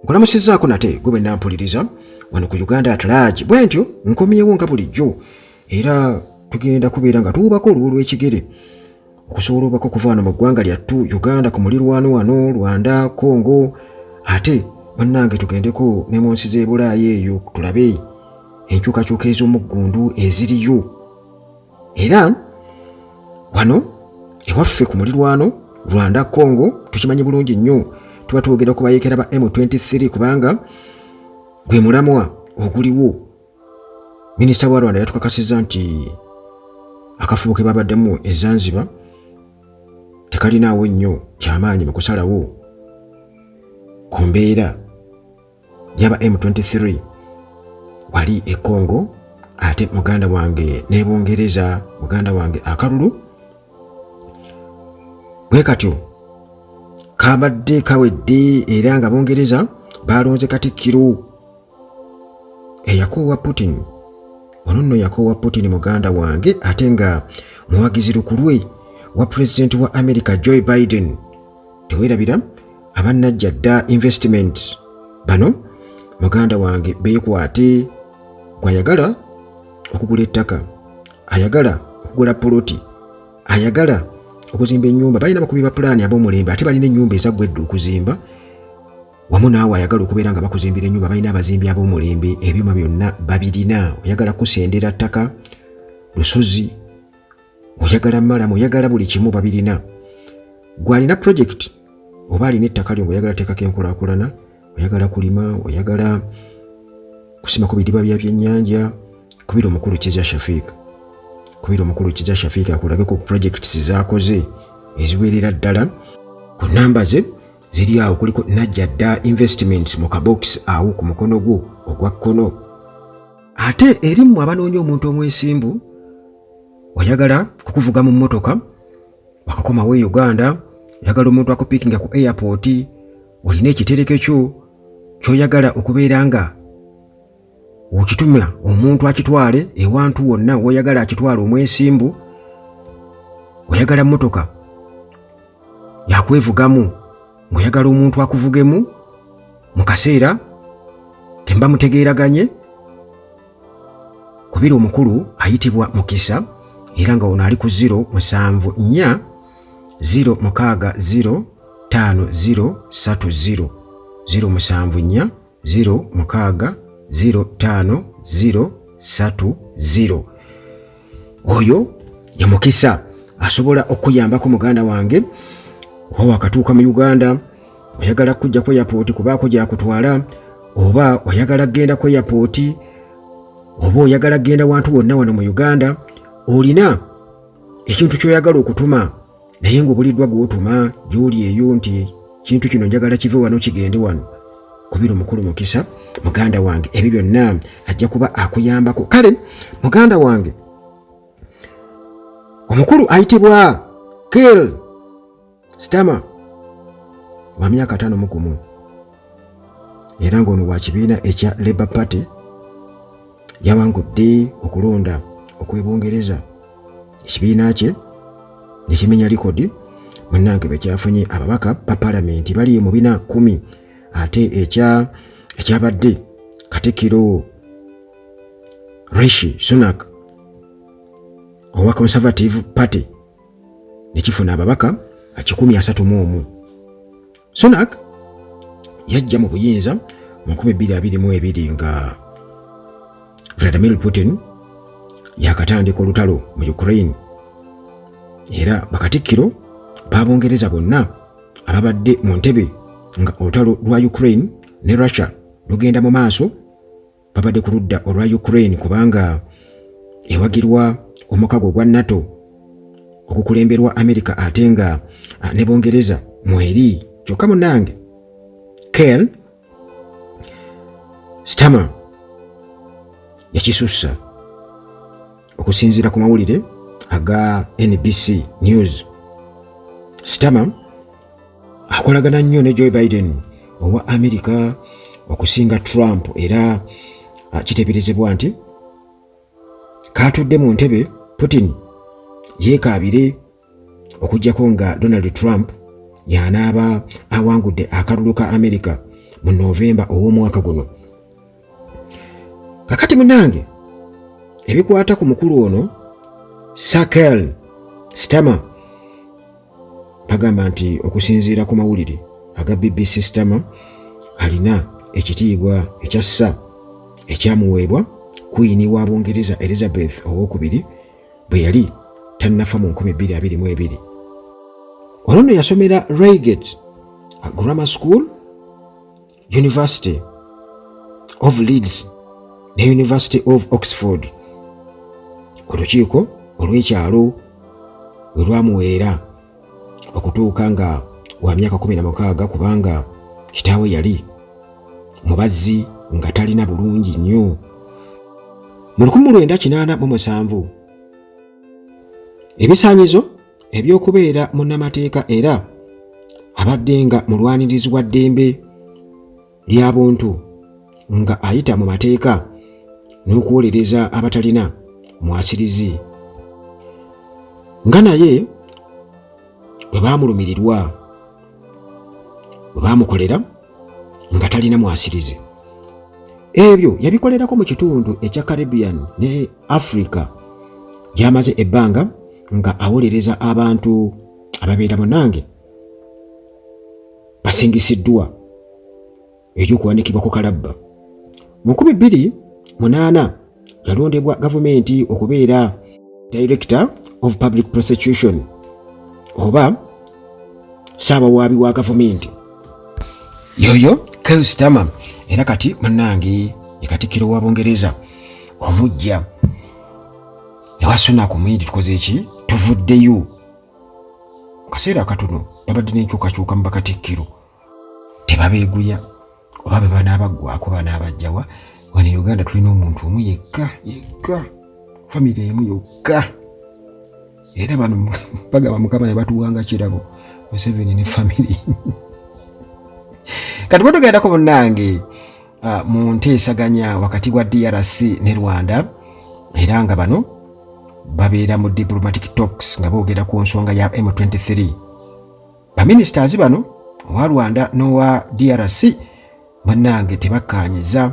nkulamusizaako nate gwe nampuliriza wano ku Uganda at large bwe ntyo nkomyewo nga bulijjo era tugenda kubeera nga tuwubako olubu lw'ekigere okusobola obako kuva wano mu ggwanga lyattu Uganda ku mulirwano wano Rwanda Congo ate bannange tugendeko ne mu nsi z'e Bulaaya eyo tulabe enkyukakyuka ez'omuggundu eziriyo era wano ewaffe ku mulirwano Rwanda Congo tukimanyi bulungi nnyo tuba twogera ku bayeekera ba M23 kubanga gwe mulamwa oguliwo. Minisita wa Rwanda yatukakasizza nti akafubo ke babaddemu e Zanzibar tekalinaawo nnyo kyamaanyi mu kusalawo ku mbeera y'aba M23 wali e Congo ate muganda wange ne Bungereza muganda wange akalulu bwe katyo kabadde kawedde era nga Bungereza balonze Katikkiro eyakoowa Putin ono nno yakoowa Putin muganda wange ate nga muwagizi lukulwe wa President wa America Joe Biden tewerabira abannajjadda investments bano muganda wange beekwate gwayagala okugula ettaka ayagala okugula poloti ayagala okuzimba ennyumba balina bakubi ba pulaani ab'omulembe ate balina ennyumba ezaggwedde okuzimba wamu naawe ayagala okubeera nga bakuzimbira ennyumba balina abazimbi ab'omulembe ebyuma byonna babirina oyagala kusendera ttaka lusozi oyagala malamu oyagala buli kimu babirina gwalina project oba alina ettaka lyo oyagala teekako enkulaakulana oyagala kulima oyagala kusimako bidiba bya byennyanja kubira omukulu Kizza Shafiik akulage ku projects z'akoze eziwerera ddala ku namba ze ziri awo kuliko Najjadda Investments mu kabox awo ku mukono gwo ogwa kkono. Ate erimu abanoonya omuntu omwesimbu oyagala kukuvuga mu mmotoka wakakomawo e Uganda oyagala omuntu akupikinga ku airport olina ekitereke kyo ky'oyagala okubeera nga okituma omuntu akitwale ewantu wonna woyagala akitwala omwesimbu oyagala mmotoka yakwevugamu ng'oyagala omuntu akuvugemu mu kaseera temba mutegeeraganye kubira omukulu ayitibwa Mukisa era nga ono ali ku 074 060 5030 074 060 05030 oyo ya Mukisa asobola okuyambako muganda wange oba wakatuuka mu Uganda oyagala kujja ku airport kubaako gyakutwala oba oyagala genda ku airport oba oyagala genda wantu wonna wano mu Uganda olina ekintu ky'oyagala okutuma naye ng'obuliddwa gw'otuma gy'oli eyo nti kintu kino njagala kive wano kigende wano kubira omukulu Mukisa muganda wange ebyo byonna ajja kuba akuyambako. Kale muganda wange omukulu ayitibwa Keir Starmer wa myaka 51 era ng'ono wa kibiina ekya Labour Party yawangudde okulonda okw'Ebungereza ekibiina kye ne kimenya likodi munnange bwe kyafunye ababaka ba palamenti bali mu bina 10 ate ekyabadde Katikkiro Rishi Sunak owa Conservative Party ne kifuna ababaka 131. Sunak yajja mu buyinza mu 2022 nga Vladimir Putin yakatandika olutalo mu Ukraine era bakatikkiro b'Abongereza bonna ababadde mu ntebe nga olutalo lwa Ukraine ne Russia lugenda mu maaso babadde ku ludda olwa Ukraine kubanga ewagirwa omukago gwa NATO okukulemberwa America ate nga ne Bongereza mweri kyokka munnange Keir Starmer yakisussa okusinziira ku mawulire aga NBC News. Starmer akolagana nnyo ne Joe Biden owa America okusinga Trump era kiteeberezebwa nti katudde mu ntebe Putin yeekaabire okujjako nga Donald Trump yanaaba awangudde akalulu ka America mu Novemba ow'omwaka guno. Kakati munange ebikwata ku mukulu ono Sir Keir Starmer bagamba nti okusinziira ku mawulire aga BBC Starmer alina ekitiibwa ekyassa ekyamuweebwa Queen wa Bungereza Elizabeth II bwe yali tannafa mu 2022. Ono nno yasomera Reigate Grammar School, University of Leeds ne University of Oxford. Olukiiko olw'ekyalo we lwamuweerera okutuuka nga wa myaka 16 kubanga kitaawe yali mubazzi nga talina bulungi nnyo. Mu 1987 ebisaanyizo eby'okubeera munnamateeka era abadde nga mulwanirizi wa ddembe ly'abuntu nga ayita mu mateeka n'okuwolereza abatalina mwasirizi nga naye bwe baamulumirirwa bwe baamukolera nga talina mwasirizi. Ebyo yabikolerako mu kitundu ekya Caribbean ne Africa gy'amaze ebbanga nga awolereza abantu ababeera munange basingisiddwa eby'okuwanikibwa ku kalabba. Mu 2008 yalondebwa gavumenti okubeera Director of Public Prosecution oba saabawaabi wa gavumenti. Yoyo Keir Starmer era kati munange Katikkiro wa Bungereza omujja ewa Sunak omuyindi tukoze eki tuvuddeyo kaseera katono babadde n'enkyukakyuka mu Bakatikkiro tebabeeguya oba be banaabaggwako banaabajjawa. Wano Uganda tulina omuntu omu yekka famire emu yokka era bano bagamba Mukama yabatuwanga kirabo Museveni ne famire. Kati bwe tugendako munnange mu nteesaganya wakati wa DRC ne Rwanda era nga bano babeera mu diplomatic talks nga boogera ku nsonga ya M23. Baministers bano owa Rwanda n'owa DRC munnange tebakkaanyiza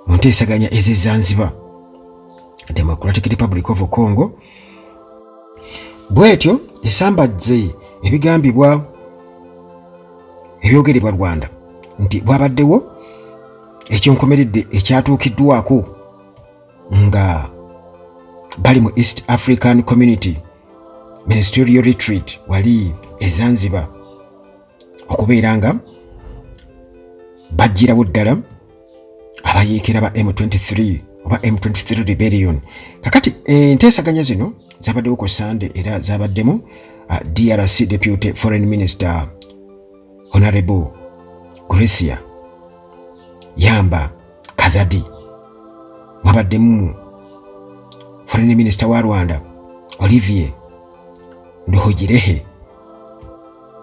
mu nteesaganya ez'e Zanzibar Democratic Republic of Congo. Bwetyo esambajje ebigambibwa ebyogerebwa Rwanda nti bwabaddewo ekyonkomeredde ekyatuukiddwako nga bali mu East African Community Ministerial Retreat wali e Zanzibar okubeera nga bajjirawo ddala abayeekera ba M23 oba M23 Rebellion. Kakati enteesaganya zino zabaddewo ku Sunday era zabaddemu DRC Deputy Foreign Minister Honorable Gracia Yamba Kazadi, mwabaddemu Foreign Minister wa Rwanda Olivier Nduhungirehe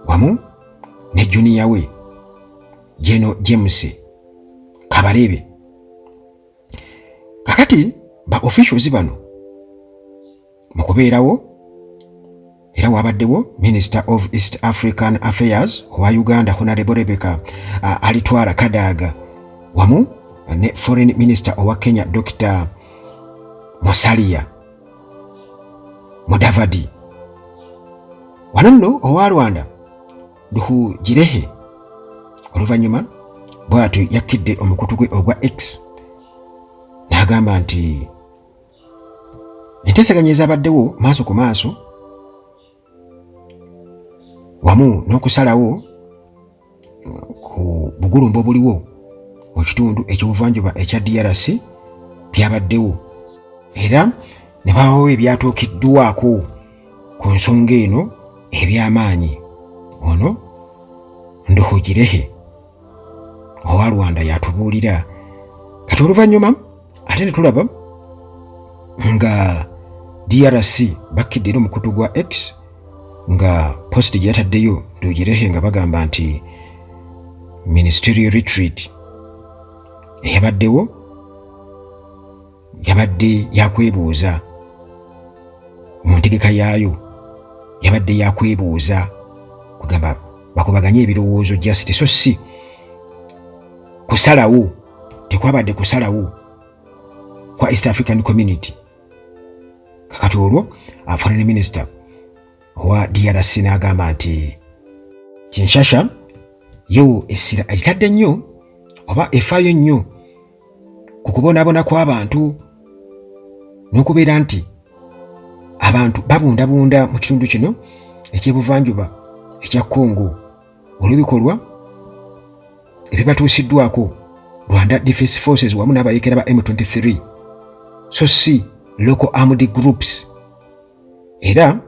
wamu ne junior we General James Kabarebe. Kakati ba officials bano mu kubeerawo era wabaddewo Minister of East African Affairs wa Uganda Honorable Rebecca Alitwara Kadaga wamu ne Foreign Minister owa Kenya Dr. Musalia Mudavadi. Wananno owa Rwanda Nduhungirehe oluvannyuma bw'atyo yakkidde omukutu gwe ogwa X n'agamba nti enteesaganya ezabaddewo maaso ku maaso wamu n'okusalawo ku bugulumba obuliwo mu kitundu eky'obuvanjuba ekya DRC byabaddewo era ne babawo ebyatuukiddwako ku nsonga eno eby'amaanyi. Ono Nduhungirehe owa Rwanda yatubuulira kati oluvannyuma ate ne tulaba nga DRC bakkidde omukutu gwa X nga post gyataddeyo Nduhungirehe nga bagamba nti Ministerial Retreat eyabaddewo yabadde yakwebuuza mu ntegeka yaayo, yabadde yakwebuuza kugamba bakubaganye ebirowoozo just so si kusalawo, tekwabadde kusalawo kwa East African Community. Kakati olwo Foreign Minister wa DRC n'agamba nti Kinshasa yo essira eritadde nnyo oba efaayo nnyo ku kubonaabona kw'abantu n'okubeera nti abantu babundabunda mu kitundu kino eky'ebuvanjuba ekya Congo olw'ebikolwa ebibatuusiddwako Rwanda Defense Forces wamu n'abayeekera ba M23 so si local armed groups, era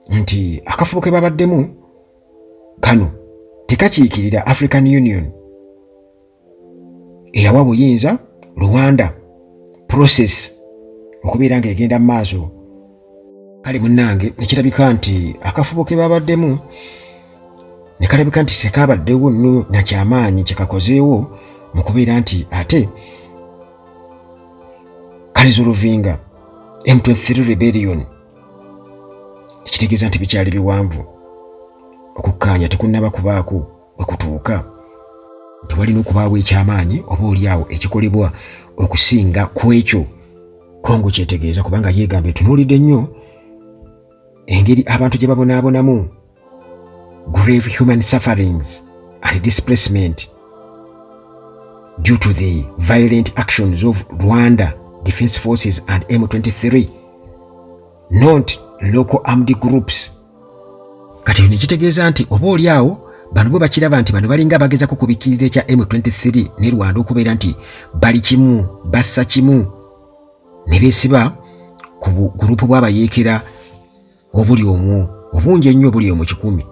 nti akafubo ke babaddemu kano tekakiikirira African Union eyawa buyinza Rwanda process okubeera ng'egenda mu maaso. Kale munnange nekirabika nti akafubo ke babaddemu ne kalabika nti tekabaddewo nno nakyamaanyi kyekakozeewo mu kubeera nti ate kalizuluvinga M23 rebellion. Kitegeeza nti bikyali biwanvu okukkaanya tekunnaba kubaako we kutuuka, nti walina okubaawo ekyamaanyi oba oliawo ekikolebwa okusinga ku ekyo Congo kyetegeeza, kubanga yeegamba etunuulidde nnyo engeri abantu gye babonaabonamu grave human sufferings and displacement due to the violent actions of Rwanda Defense Forces and M23, not local armed groups. Kati nekitegeeza nti oba oliawo bano bwe bakiraba nti bano balinga bagezako kubikirira ekya M23 ne Rwanda okubeera nti bali kimu bassa kimu ne beesiba ku gurupu bw'abayeekera obuli omu obungi ennyo obuli omu 100